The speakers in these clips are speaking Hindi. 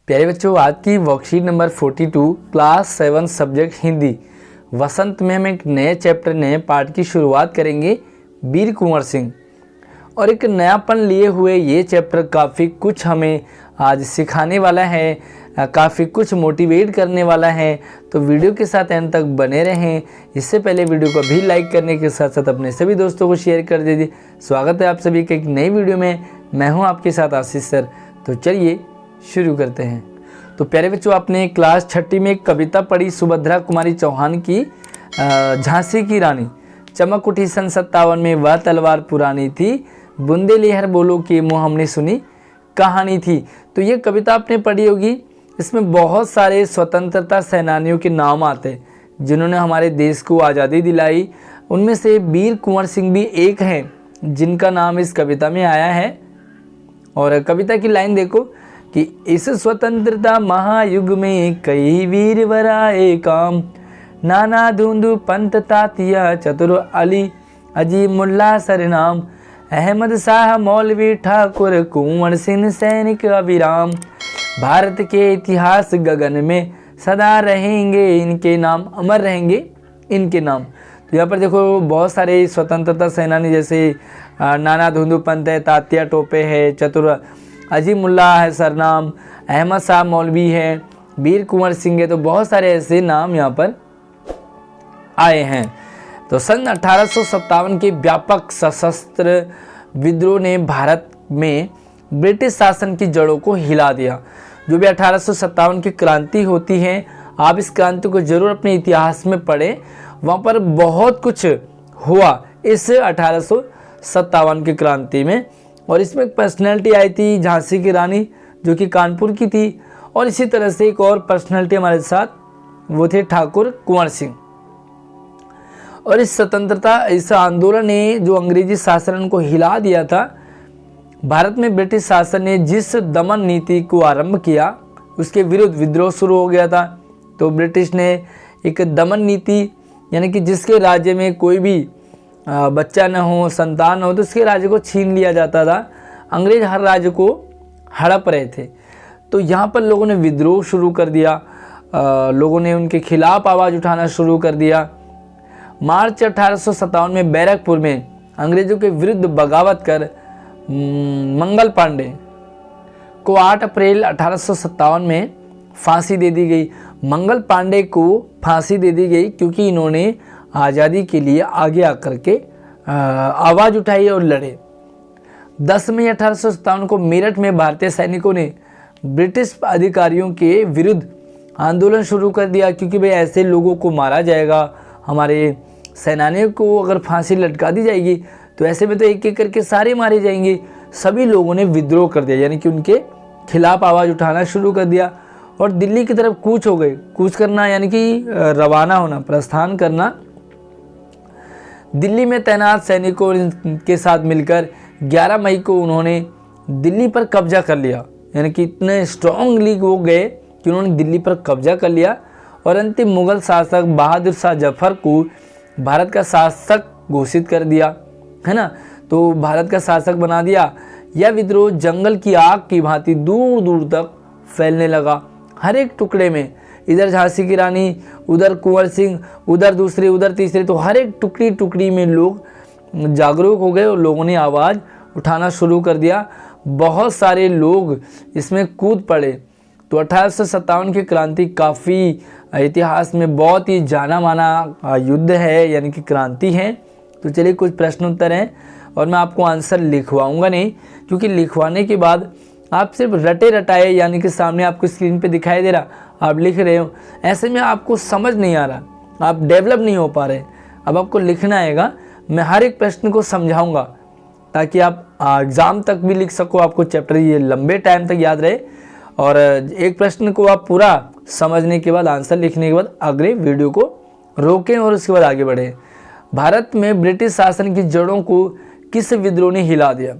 प्यारे बच्चों, आज की worksheet number 42 class 7 subject Hindi Vasant में हम एक नए चैप्टर नए पार्ट की शुरुआत करेंगे वीर कुंवर सिंह। और एक नयापन लिए हुए ये चैप्टर काफ़ी कुछ हमें आज सिखाने वाला है, काफ़ी कुछ मोटिवेट करने वाला है। तो वीडियो के साथ एंड तक बने रहें। इससे पहले वीडियो को भी लाइक करने के साथ साथ अपने सभी दोस्तों को शेयर कर दीजिए। स्वागत है आप सभी के एक नई वीडियो में। मैं हूं आपके साथ आशीष सर। तो चलिए शुरू करते हैं। तो प्यारे बच्चों, आपने क्लास 6 में एक कविता पढ़ी सुभद्रा कुमारी चौहान की, झांसी की रानी। चमक उठी सन 57 में वह तलवार पुरानी थी, बूंदे लहर बोलो कि मुँह हमने सुनी कहानी थी। तो ये कविता आपने पढ़ी होगी। इसमें बहुत सारे स्वतंत्रता सेनानियों के नाम आते हैं जिन्होंने हमारे देश को आज़ादी दिलाई। उनमें से वीर कुंवर सिंह भी एक हैं जिनका नाम इस कविता में आया है। और कविता की लाइन देखो कि इस स्वतंत्रता महायुग में कई वीर वराए काम, नाना धुंधु पंत तातिया चतुर अली अजीब मुल्ला सरनाम, अहमद शाह मौलवी ठाकुर कुंवर सिंह सैनिक अविराम, भारत के इतिहास गगन में सदा रहेंगे इनके नाम, अमर रहेंगे इनके नाम। तो यहाँ पर देखो बहुत सारे स्वतंत्रता सेनानी जैसे नाना धुंधु पंत है, तात्या टोपे है, चतुर अजीब मुल्ला है सरनाम, अहमद शाह मौलवी है, वीर कुंवर सिंह है। तो बहुत सारे ऐसे नाम यहाँ पर आए हैं। तो सन 1857 के व्यापक सशस्त्र विद्रोह ने भारत में ब्रिटिश शासन की जड़ों को हिला दिया। जो भी 1857 की क्रांति होती है, आप इस क्रांति को जरूर अपने इतिहास में पढ़ें। वहाँ पर बहुत कुछ हुआ इस 1857 की क्रांति में। और इसमें एक पर्सनैलिटी आई थी झांसी की रानी, जो कि कानपुर की थी। और इसी तरह से एक और पर्सनैलिटी हमारे साथ, वो थे ठाकुर कुंवर सिंह। और इस आंदोलन ने जो अंग्रेजी शासन को हिला दिया था, भारत में ब्रिटिश शासन ने जिस दमन नीति को आरंभ किया उसके विरुद्ध विद्रोह शुरू हो गया था। तो ब्रिटिश ने एक दमन नीति, यानी कि जिसके राज्य में कोई भी बच्चा न हो, संतान न हो, तो उसके राज्य को छीन लिया जाता था। अंग्रेज हर राज्य को हड़प रहे थे। तो यहाँ पर लोगों ने विद्रोह शुरू कर दिया, लोगों ने उनके खिलाफ आवाज़ उठाना शुरू कर दिया। मार्च 1857 में बैरकपुर में अंग्रेजों के विरुद्ध बगावत कर मंगल पांडे को 8 अप्रैल 1857 में फांसी दे दी गई। मंगल पांडे को फांसी दे दी गई क्योंकि इन्होंने आज़ादी के लिए आगे आकर के आवाज़ उठाई और लड़े। 10 मई 1857 को मेरठ में भारतीय सैनिकों ने ब्रिटिश अधिकारियों के विरुद्ध आंदोलन शुरू कर दिया, क्योंकि भाई ऐसे लोगों को मारा जाएगा, हमारे सेनानियों को अगर फांसी लटका दी जाएगी तो ऐसे में तो एक एक करके सारे मारे जाएंगे। सभी लोगों ने विद्रोह कर दिया, यानी कि उनके खिलाफ आवाज़ उठाना शुरू कर दिया और दिल्ली की तरफ कूच हो गए। कूच करना यानी कि रवाना होना, प्रस्थान करना। दिल्ली में तैनात सैनिकों के साथ मिलकर 11 मई को उन्होंने दिल्ली पर कब्जा कर लिया। यानी कि इतने स्ट्रॉन्गली वो गए कि उन्होंने दिल्ली पर कब्जा कर लिया और अंतिम मुगल शासक बहादुर शाह जफर को भारत का शासक घोषित कर दिया, है ना। तो भारत का शासक बना दिया। यह विद्रोह जंगल की आग की भांति दूर दूर तक फैलने लगा। हर एक टुकड़े में, इधर झांसी की रानी, उधर कुंवर सिंह, उधर दूसरे, उधर तीसरे, तो हर एक टुकड़ी टुकड़ी में लोग जागरूक हो गए और लोगों ने आवाज़ उठाना शुरू कर दिया। बहुत सारे लोग इसमें कूद पड़े। तो 1857 की क्रांति काफ़ी इतिहास में बहुत ही जाना माना युद्ध है, यानी कि क्रांति है। तो चलिए कुछ प्रश्न उत्तर हैं और मैं आपको आंसर लिखवाऊंगा नहीं, क्योंकि लिखवाने के बाद आप सिर्फ रटे रटाए, यानी कि सामने आपको स्क्रीन पे दिखाई दे रहा, आप लिख रहे हो, ऐसे में आपको समझ नहीं आ रहा, आप डेवलप नहीं हो पा रहे। अब आपको लिखना आएगा। मैं हर एक प्रश्न को समझाऊंगा ताकि आप एग्ज़ाम तक भी लिख सको, आपको चैप्टर ये लंबे टाइम तक याद रहे। और एक प्रश्न को आप पूरा समझने के बाद, आंसर लिखने के बाद अगले वीडियो को रोकें और उसके बाद आगे बढ़ें। भारत में ब्रिटिश शासन की जड़ों को किस विद्रोह ने हिला दिया?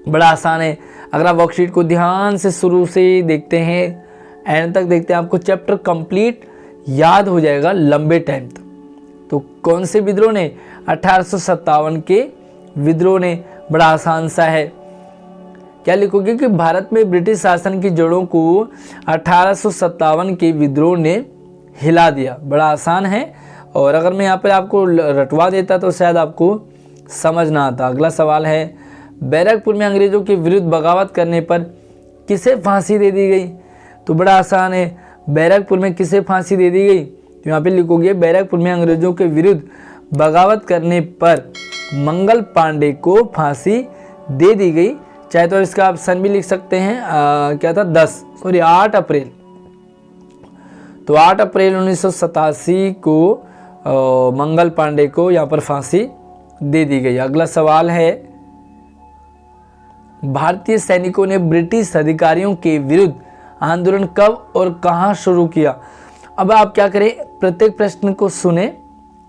बड़ा आसान है। अगर आप वर्कशीट को ध्यान से शुरू से देखते हैं, एंड तक देखते हैं, आपको चैप्टर कंप्लीट याद हो जाएगा लंबे टाइम तक। तो कौन से विद्रोह ने? 1857 के विद्रोह ने। बड़ा आसान सा है। क्या लिखोगे कि भारत में ब्रिटिश शासन की जड़ों को 1857 के विद्रोह ने हिला दिया। बड़ा आसान है, और अगर मैं यहाँ पर आपको रटवा देता तो शायद आपको समझ ना आता। अगला सवाल है, बैरकपुर में अंग्रेजों के विरुद्ध बगावत करने पर किसे फांसी दे दी गई? तो बड़ा आसान है, बैरकपुर में किसे फांसी दे दी गई? तो यहाँ पे लिखोगे बैरकपुर में अंग्रेजों के विरुद्ध बगावत करने पर मंगल पांडे को फांसी दे दी गई। चाहे तो इसका ऑप्शन भी लिख सकते हैं, क्या था 8 अप्रैल। तो 8 अप्रैल 1987 को मंगल पांडे को यहाँ पर फांसी दे दी गई। अगला सवाल है, भारतीय सैनिकों ने ब्रिटिश अधिकारियों के विरुद्ध आंदोलन कब और कहां शुरू किया? अब आप क्या करें, प्रत्येक प्रश्न को सुने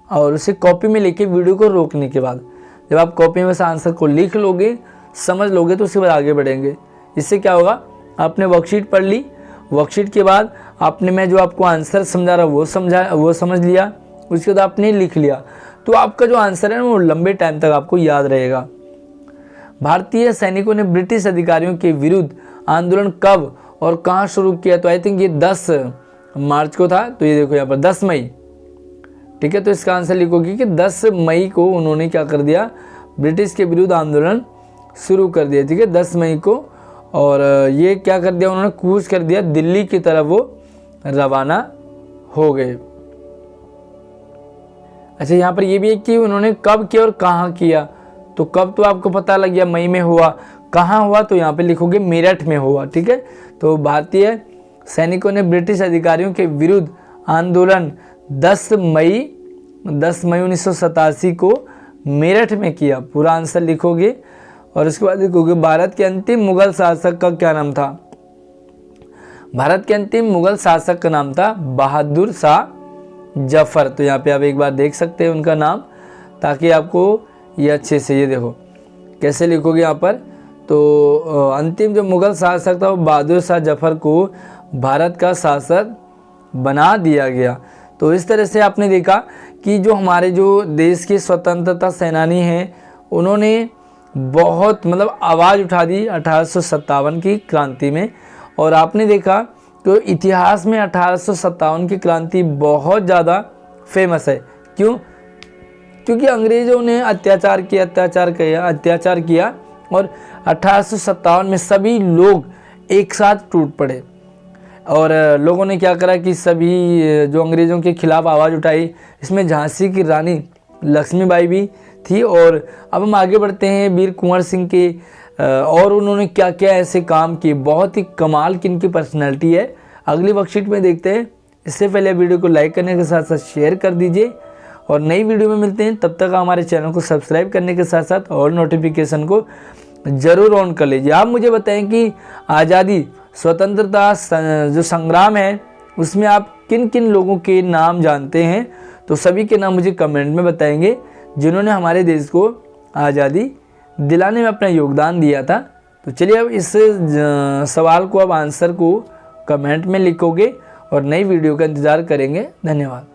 और उसे कॉपी में लिखे वीडियो को रोकने के बाद। जब आप कॉपी में से आंसर को लिख लोगे, समझ लोगे, तो उसके बाद आगे बढ़ेंगे। इससे क्या होगा, आपने वर्कशीट पढ़ ली, वर्कशीट के बाद आपने मैं जो आपको आंसर समझा रहा वो समझ लिया, उसके बाद आपने लिख लिया, तो आपका जो आंसर है वो लंबे टाइम तक आपको याद रहेगा। भारतीय सैनिकों ने ब्रिटिश अधिकारियों के विरुद्ध आंदोलन कब और कहां शुरू किया? तो आई थिंक ये 10 मार्च को था। तो ये देखो यहाँ पर 10 मई, ठीक है। तो इसका आंसर लिखोगे कि 10 मई को उन्होंने क्या कर दिया, ब्रिटिश के विरुद्ध आंदोलन शुरू कर दिया, ठीक है, 10 मई को। और ये क्या कर दिया, उन्होंने कूच कर दिया, दिल्ली की तरफ वो रवाना हो गए। अच्छा, यहाँ पर ये भी है कि उन्होंने कब किया और कहाँ किया। तो कब तो आपको पता लग गया, मई में हुआ। कहाँ हुआ, तो यहाँ पे लिखोगे मेरठ में हुआ, ठीक है। तो भारतीय सैनिकों ने ब्रिटिश अधिकारियों के विरुद्ध आंदोलन 10 मई 1987 को मेरठ में किया। पूरा आंसर लिखोगे और उसके बाद लिखोगे भारत के अंतिम मुगल शासक का क्या नाम था? भारत के अंतिम मुगल शासक का नाम था बहादुर शाह जफर। तो यहाँ पे आप एक बार देख सकते हैं उनका नाम, ताकि आपको ये अच्छे से, ये देखो कैसे लिखोगे यहाँ पर। तो अंतिम जो मुगल शासक था वो बहादुर शाह जफर को भारत का शासक बना दिया गया। तो इस तरह से आपने देखा कि जो हमारे जो देश के स्वतंत्रता सेनानी हैं, उन्होंने बहुत आवाज़ उठा दी 1857 की क्रांति में। और आपने देखा तो इतिहास में 1857 की क्रांति बहुत ज़्यादा फेमस है। क्यों? क्योंकि अंग्रेज़ों ने अत्याचार किया और 1857 में सभी लोग एक साथ टूट पड़े। और लोगों ने क्या करा कि सभी जो अंग्रेज़ों के खिलाफ आवाज़ उठाई। इसमें झांसी की रानी लक्ष्मीबाई भी थी। और अब हम आगे बढ़ते हैं वीर कुंवर सिंह के, और उन्होंने क्या क्या ऐसे काम किए, बहुत ही कमाल की इनकी पर्सनैलिटी है। अगली वर्कशीट में देखते हैं। इससे पहले वीडियो को लाइक करने के साथ साथ शेयर कर दीजिए, और नई वीडियो में मिलते हैं। तब तक हमारे चैनल को सब्सक्राइब करने के साथ साथ और नोटिफिकेशन को ज़रूर ऑन कर लीजिए। आप मुझे बताएं कि आज़ादी स्वतंत्रता जो संग्राम है उसमें आप किन किन लोगों के नाम जानते हैं। तो सभी के नाम मुझे कमेंट में बताएंगे जिन्होंने हमारे देश को आज़ादी दिलाने में अपना योगदान दिया था। तो चलिए अब इस सवाल को, अब आंसर को कमेंट में लिखोगे और नई वीडियो का इंतज़ार करेंगे। धन्यवाद।